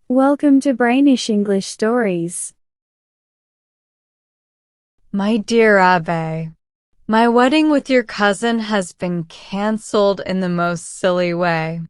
Welcome to Brainish English Stories. My dear Abe, my wedding with your cousin has been cancelled in the most silly way.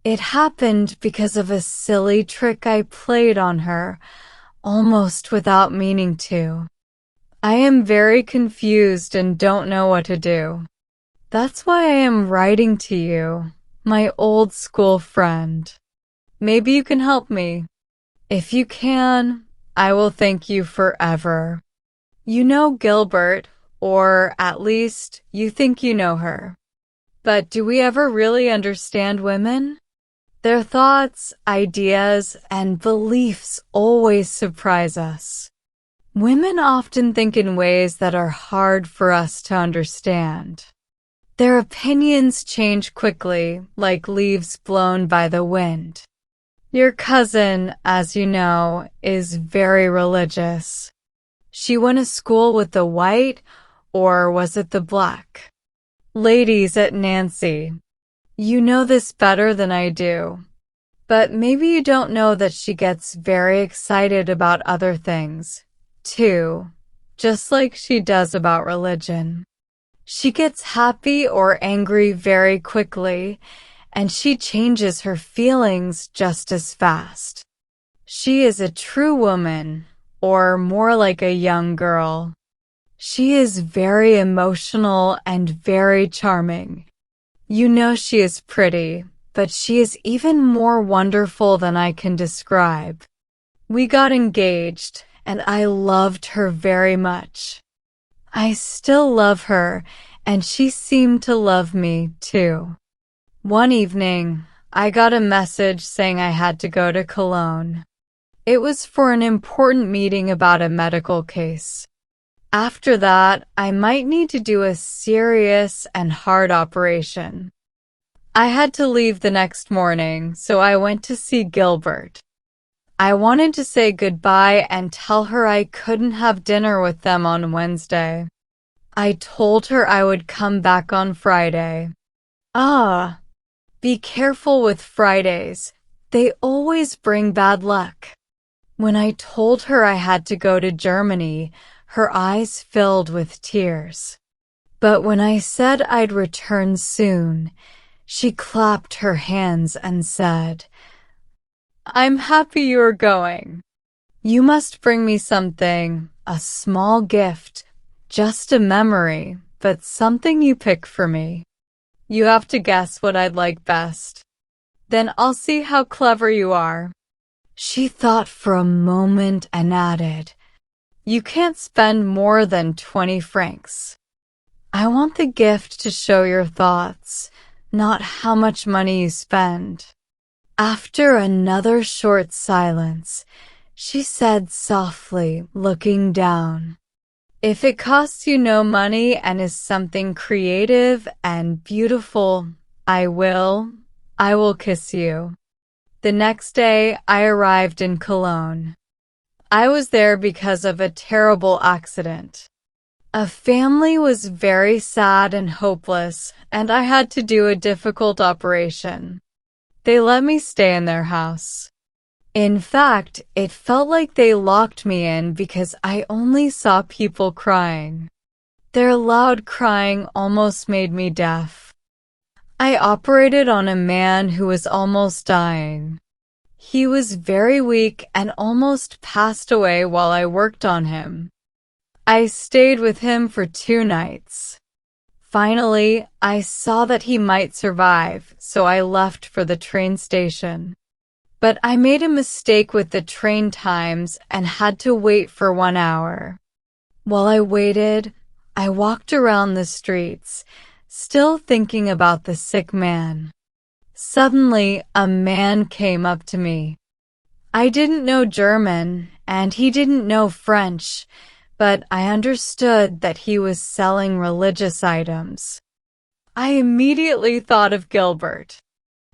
It happened because of a silly trick I played on her, almost without meaning to. I am very confused and don't know what to do. That's why I am writing to you, my old school friend. Maybe you can help me. If you can, I will thank you forever. You know Gilbert, or at least you think you know her. But do we ever really understand women? Their thoughts, ideas, and beliefs always surprise us. Women often think in ways that are hard for us to understand. Their opinions change quickly, like leaves blown by the wind. Your cousin, as you know, is very religious. She went to school with the white, or was it the black, ladies at Nancy. You know this better than I do. But maybe you don't know that she gets very excited about other things, too, just like she does about religion. She gets happy or angry very quickly, and she changes her feelings just as fast. She is a true woman, or more like a young girl. She is very emotional and very charming. You know she is pretty, but she is even more wonderful than I can describe. We got engaged, and I loved her very much. I still love her, and she seemed to love me, too. One evening, I got a message saying I had to go to Cologne. It was for an important meeting about a medical case. After that, I might need to do a serious and hard operation. I had to leave the next morning, so I went to see Gilbert. I wanted to say goodbye and tell her I couldn't have dinner with them on Wednesday. I told her I would come back on Friday. Be careful with Fridays. They always bring bad luck. When I told her I had to go to Germany, her eyes filled with tears. But when I said I'd return soon, she clapped her hands and said, "I'm happy you're going. You must bring me something, a small gift, just a memory, but something you pick for me. You have to guess what I'd like best. Then I'll see how clever you are." She thought for a moment and added, "You can't spend more than 20 francs. I want the gift to show your thoughts, not how much money you spend." After another short silence, she said softly, looking down, "If it costs you no money and is something creative and beautiful, I will kiss you." The next day, I arrived in Cologne. I was there because of a terrible accident. A family was very sad and hopeless, and I had to do a difficult operation. They let me stay in their house. In fact, it felt like they locked me in because I only saw people crying. Their loud crying almost made me deaf. I operated on a man who was almost dying. He was very weak and almost passed away while I worked on him. I stayed with him for 2 nights. Finally, I saw that he might survive, so I left for the train station. But I made a mistake with the train times and had to wait for 1 hour. While I waited, I walked around the streets, still thinking about the sick man. Suddenly, a man came up to me. I didn't know German, and he didn't know French, but I understood that he was selling religious items. I immediately thought of Gilbert.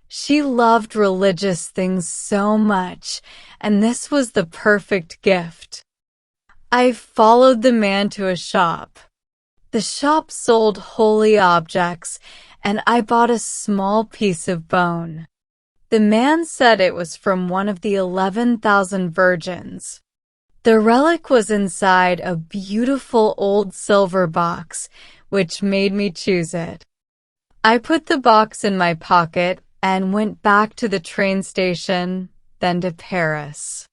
She loved religious things so much, and this was the perfect gift. I followed the man to a shop. The shop sold holy objects, and I bought a small piece of bone. The man said it was from one of the 11,000 virgins. The relic was inside a beautiful old silver box, which made me choose it. I put the box in my pocket and went back to the train station, then to Paris.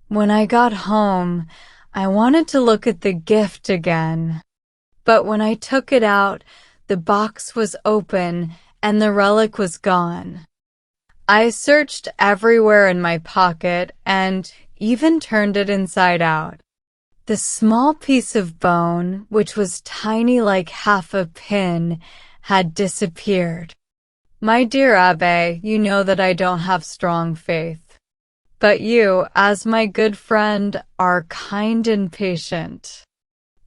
When I got home, I wanted to look at the gift again. But when I took it out, the box was open and the relic was gone. I searched everywhere in my pocket and even turned it inside out. The small piece of bone, which was tiny like half a pin, had disappeared. My dear Abbe, you know that I don't have strong faith. But you, as my good friend, are kind and patient.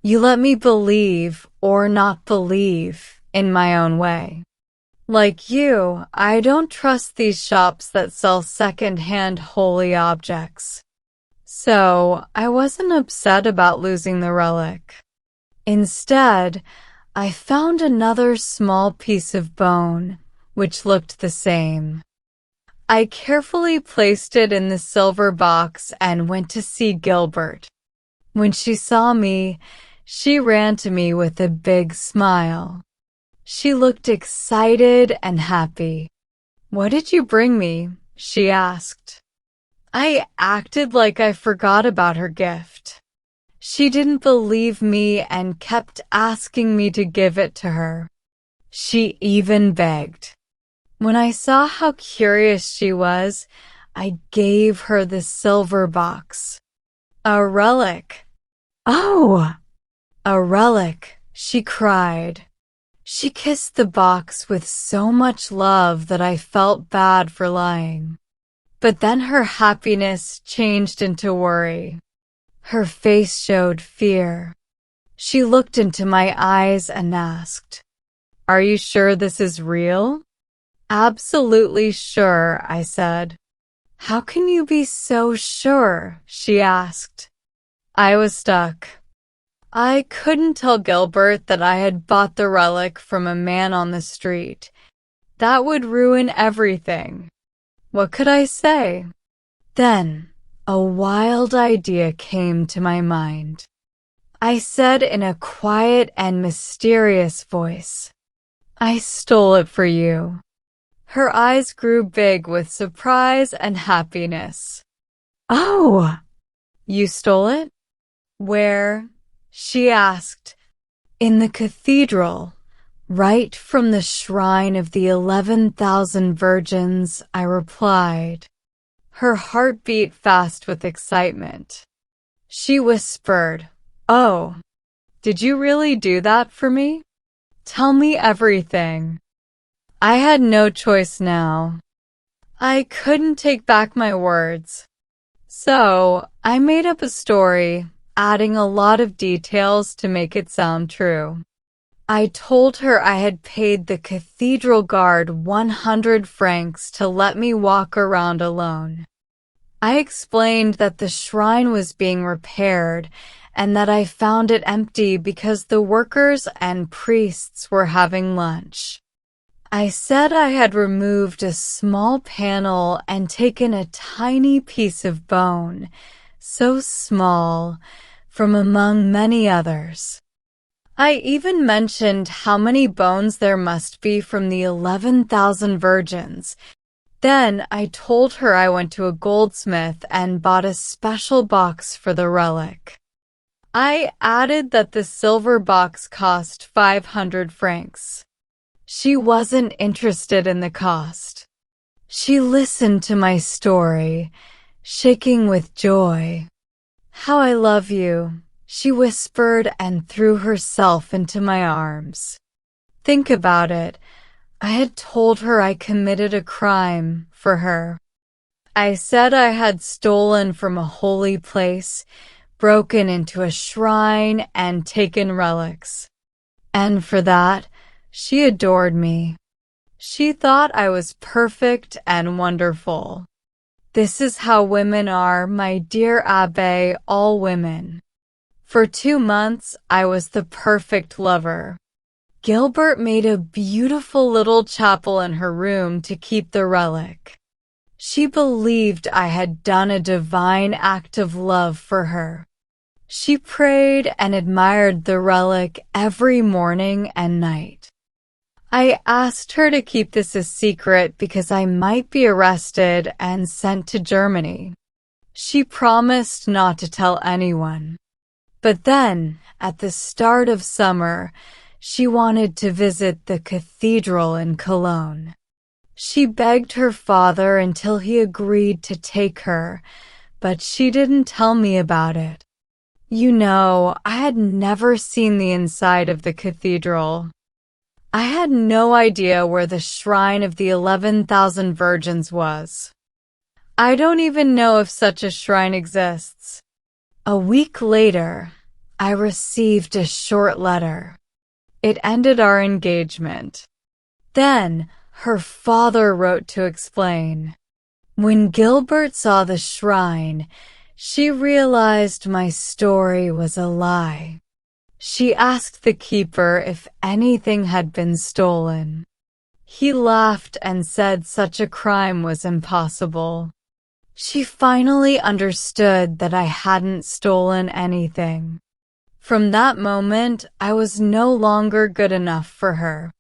You let me believe or not believe in my own way. Like you, I don't trust these shops that sell second-hand holy objects. So, I wasn't upset about losing the relic. Instead, I found another small piece of bone, which looked the same. I carefully placed it in the silver box and went to see Gilbert. When she saw me, she ran to me with a big smile. She looked excited and happy. "What did you bring me?" she asked. I acted like I forgot about her gift. She didn't believe me and kept asking me to give it to her. She even begged. When I saw how curious she was, I gave her the silver box. "A relic." "Oh!" "A relic," she cried. She kissed the box with so much love that I felt bad for lying. But then her happiness changed into worry. Her face showed fear. She looked into my eyes and asked, "Are you sure this is real?" "Absolutely sure," I said. "How can you be so sure?" she asked. I was stuck. I couldn't tell Gilbert that I had bought the relic from a man on the street. That would ruin everything. What could I say? Then, a wild idea came to my mind. I said in a quiet and mysterious voice, "I stole it for you." Her eyes grew big with surprise and happiness. "Oh! You stole it? Where?" she asked. "In the cathedral, right from the shrine of the 11,000 virgins," I replied. Her heart beat fast with excitement. She whispered, "Oh, did you really do that for me? Tell me everything." I had no choice now. I couldn't take back my words. So, I made up a story, adding a lot of details to make it sound true. I told her I had paid the cathedral guard 100 francs to let me walk around alone. I explained that the shrine was being repaired and that I found it empty because the workers and priests were having lunch. I said I had removed a small panel and taken a tiny piece of bone, so small, from among many others. I even mentioned how many bones there must be from the 11,000 virgins. Then I told her I went to a goldsmith and bought a special box for the relic. I added that the silver box cost 500 francs. She wasn't interested in the cost. She listened to my story, shaking with joy. "How I love you," she whispered and threw herself into my arms. Think about it. I had told her I committed a crime for her. I said I had stolen from a holy place, broken into a shrine, and taken relics. And for that, she adored me. She thought I was perfect and wonderful. This is how women are, my dear Abbe, all women. For 2 months, I was the perfect lover. Gilbert made a beautiful little chapel in her room to keep the relic. She believed I had done a divine act of love for her. She prayed and admired the relic every morning and night. I asked her to keep this a secret because I might be arrested and sent to Germany. She promised not to tell anyone. But then, at the start of summer, she wanted to visit the cathedral in Cologne. She begged her father until he agreed to take her, but she didn't tell me about it. You know, I had never seen the inside of the cathedral. I had no idea where the shrine of the 11,000 virgins was. I don't even know if such a shrine exists. A week later, I received a short letter. It ended our engagement. Then, her father wrote to explain. When Gilbert saw the shrine, she realized my story was a lie. She asked the keeper if anything had been stolen. He laughed and said such a crime was impossible. She finally understood that I hadn't stolen anything. From that moment, I was no longer good enough for her.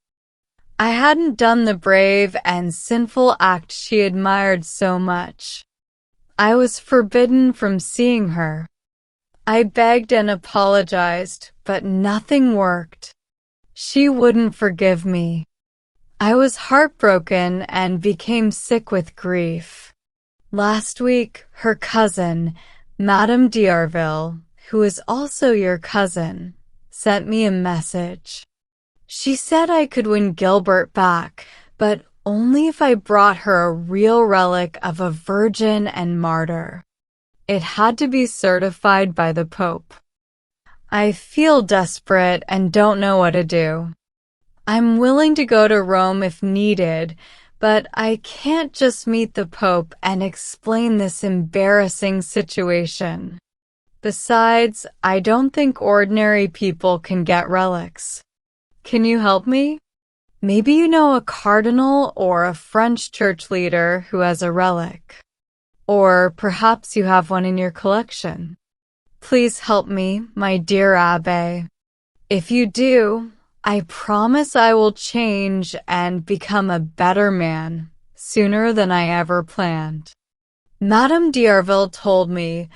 I hadn't done the brave and sinful act she admired so much. I was forbidden from seeing her. I begged and apologized, but nothing worked. She wouldn't forgive me. I was heartbroken and became sick with grief. Last week, her cousin, Madame d'Arville, who is also your cousin, sent me a message. She said I could win Gilbert back, but only if I brought her a real relic of a virgin and martyr. It had to be certified by the Pope. I feel desperate and don't know what to do. I'm willing to go to Rome if needed, but I can't just meet the Pope and explain this embarrassing situation. Besides, I don't think ordinary people can get relics. Can you help me? Maybe you know a cardinal or a French church leader who has a relic. Or perhaps you have one in your collection. Please help me, my dear Abbé. If you do, I promise I will change and become a better man sooner than I ever planned. Madame d'Arville told me,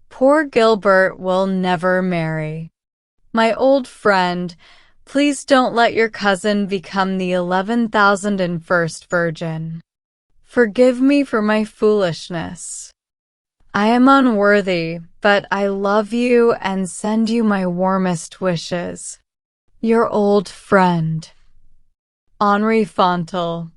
poor Gilbert will never marry. My old friend, please don't let your cousin become the 11,001st virgin. Forgive me for my foolishness. I am unworthy, but I love you and send you my warmest wishes. Your old friend, Henri Fontel.